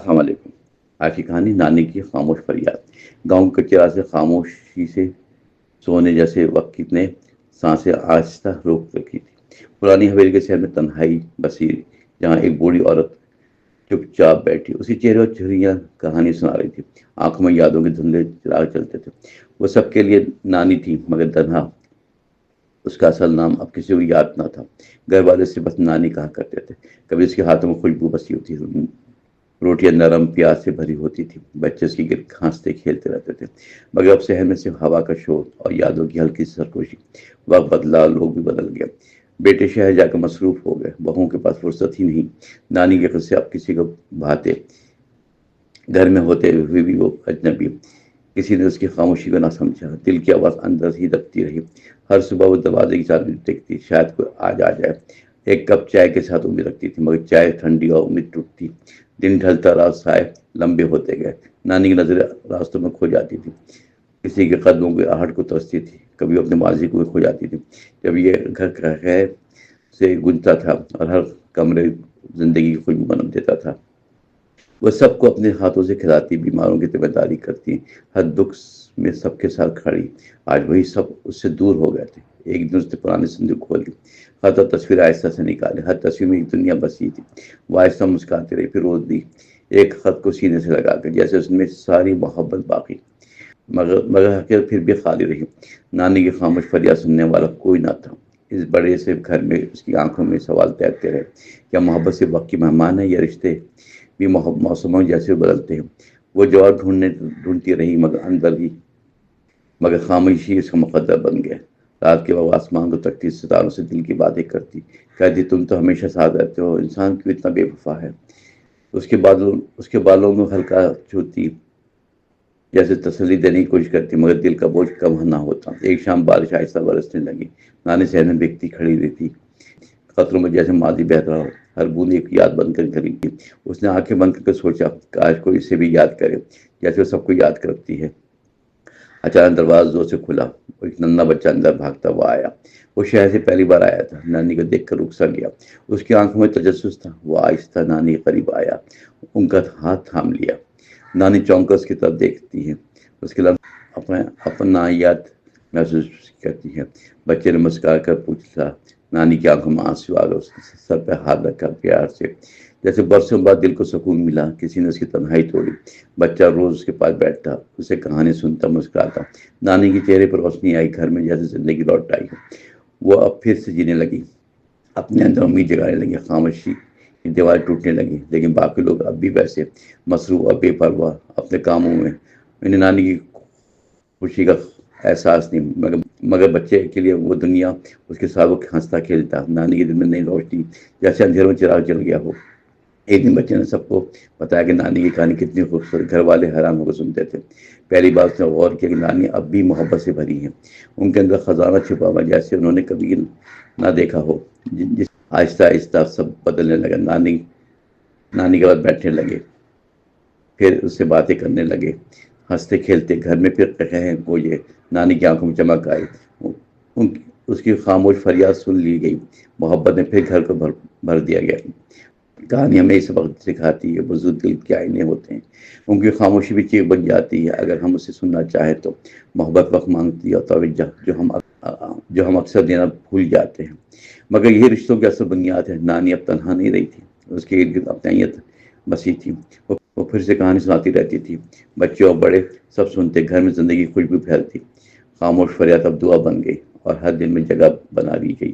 السلام علیکم۔ آج کی کہانی نانی کی خاموش فریاد۔ گاؤں کے چراغ سے خاموشی سے سونے جیسے وقت نے سانسیں آہستہ روک رکھی تھی۔ پرانی حویلی کے شہر میں تنہائی بسی، جہاں ایک بوڑھی عورت چپ چاپ بیٹھی اسی چہرے اور چھریاں کہانی سنا رہی تھی۔ آنکھوں میں یادوں کے دھندلے چراغ چلتے تھے۔ وہ سب کے لیے نانی تھی، مگر تنہا اس کا اصل نام اب کسی کو یاد نہ تھا۔ گھر والے سے بس نانی کہا کرتے تھے۔ کبھی اس کے ہاتھوں میں خوشبو بسی ہوتی، روٹیاں نرم پیاز سے بھری ہوتی تھی، بچے اس کی گرد ہنستے کھیلتے رہتے تھے۔ مگر اب شہر میں صرف ہوا کا شور اور یادوں کی ہلکی سرگوشی۔ وقت بدلا، لوگ بھی بدل گئے۔ بیٹے شہر جا کر مصروف ہو گئے، بہوؤں کے پاس فرصت ہی نہیں۔ نانی کے قصے اب کسی کو بھاتے، گھر میں ہوتے ہوئے بھی وہ اجنبی۔ کسی نے اس کی خاموشی کو نہ سمجھا، دل کی آواز اندر ہی دبتی رہی۔ ہر صبح وہ دروازے کی چابی دیکھتی، شاید کوئی آج آ جائے۔ ایک کپ چائے کے ساتھ امید رکھتی تھی، مگر چائے ٹھنڈی اور امید ٹوٹتی۔ دن ڈھلتا رہا، سائے لمبے ہوتے گئے۔ نانی کی نظریں راستوں میں کھو جاتی تھی، کسی کے قدموں کی آہٹ کو ترستی تھی، کبھی اپنے ماضی کو بھی کھو جاتی تھی جب یہ گھر خیر سے گونجتا تھا اور ہر کمرے زندگی کی خوشبو بنا دیتا تھا۔ وہ سب کو اپنے ہاتھوں سے کھلاتی، بیماروں کی تیمارداری داری کرتی، ہر دکھ میں سب کے ساتھ کھڑی۔ آج وہی سب اس سے دور ہو گئے تھے۔ ایک دن اس نے پرانی صندوق کھولی، خط اور تصویر آہستہ سے نکالے۔ ہر تصویر میں ایک دنیا بسی تھی۔ وہ آہستہ مسکراتی رہی، پھر روز دی ایک خط کو سینے سے لگا کر، جیسے اس میں ساری محبت باقی، مگر حقیقت پھر بھی خالی رہی۔ نانی کی خاموش فریاد سننے والا کوئی نہ تھا۔ اس بڑے سے گھر میں اس کی آنکھوں میں سوال تیرتے رہے، کیا محبت صرف وقت کی مہمان ہے، یا رشتے بھی موسموں جیسے بدلتے ہیں؟ وہ جواب ڈھونڈتی رہی، مگر خاموشی اس کا مقدر بن گیا۔ رات کے وقت آسمان کو تکتی، ستاروں سے دل کی باتیں کرتی، کہتی تم تو ہمیشہ ساتھ رہتے ہو، انسان کیوں اتنا بے وفا ہے؟ اس کے بالوں میں ہلکا چھوتی، جیسے تسلی دینے کی کوشش کرتی، مگر دل کا بوجھ کم نہ ہوتا۔ ایک شام بارش آہستہ برسنے لگی۔ نانی شہر میں بھیگتی کھڑی رہی تھی، خطروں میں جیسے ماضی بہہ رہا ہو، ہر بوند ایک یاد بن کر کھڑی تھی۔ اس نے آنکھیں بند کر کے سوچا، کاش کوئی اسے بھی یاد کرے جیسے وہ سب کو یاد کرتی ہے۔ اچانک دروازہ زور سے کھلا، ایک ننھا بچہ اندر بھاگتا ہوا آیا۔ وہ شہر سے پہلی بار آیا تھا، نانی کو دیکھ کر رک سا گیا۔ اس کی آنکھوں میں تجسس تھا۔ وہ آہستہ نانی کے قریب آیا، ان کا ہاتھ تھام لیا۔ نانی چونک کر اس کی طرف دیکھتی ہے، اس کے لمحے اپنائیت محسوس کرتی ہے۔ بچے نے مسکرا کر پوچھا، نانی کی آنکھوں میں آنسو آ گئے۔ اس نے سر پہ ہاتھ رکھا پیار سے، جیسے برسوں بعد دل کو سکون ملا، کسی نے اس کی تنہائی توڑی۔ بچہ روز اس کے پاس بیٹھتا، اسے کہانی سنتا، مسکراتا۔ نانی کے چہرے پر روشنی آئی، گھر میں جیسے زندگی لوٹ آئی۔ وہ اب پھر سے جینے لگی، اپنے اندر امید جگانے لگی۔ خاموشی کی دیوار ٹوٹنے لگی، لیکن باقی لوگ اب بھی ویسے مصروف اور بے پرواہ اپنے کاموں میں۔ انہیں نانی کی خوشی کا احساس نہیں، مگر بچے کے لیے وہ دنیا اس کے ساتھ وہ ہنستا کھیلتا۔ نانی کے دل میں نئی روشنی، جیسے اندھیروں میں چراغ جل گیا ہو۔ ایک دن بچے نے سب کو بتایا کہ نانی کی کہانی کتنی خوبصورت۔ گھر والے حیران ہو کر سنتے تھے۔ پہلی بار اس نے غور کیا کہ نانی اب بھی محبت سے بھری ہیں، ان کے اندر خزانہ چھپا ہوا جیسے انہوں نے کبھی نہ دیکھا ہو۔ آہستہ آہستہ سب بدلنے لگا۔ نانی کے بعد بیٹھنے لگے، پھر اس سے باتیں کرنے لگے، ہنستے کھیلتے۔ گھر میں پھر کہیں وہ یہ نانی کی آنکھوں میں چمک آئی، اس کی خاموش فریاد سن لی گئی، محبت نے پھر گھر کو بھر دیا گیا۔ کہانی ہمیں اس وقت سکھاتی ہے، بزرگ دل کے آئینے ہوتے ہیں، ان کی خاموشی بھی چیخ بن جاتی ہے اگر ہم اسے سننا چاہیں تو۔ محبت وقت مانگتی ہے اور توجہ، جو ہم اکثر دینا بھول جاتے ہیں، مگر یہ رشتوں کی اصل بنیاد ہے۔ نانی اب تنہا نہیں رہی تھی، اس کے ارد گرد اپنائیت بسی تھی۔ وہ پھر سے کہانی سناتی رہتی تھی، بچے اور بڑے سب سنتے، گھر میں زندگی کی خوشبو پھیلتی۔ خاموش فریاد اب دعا بن گئی اور ہر دل میں جگہ بنا لی گئی۔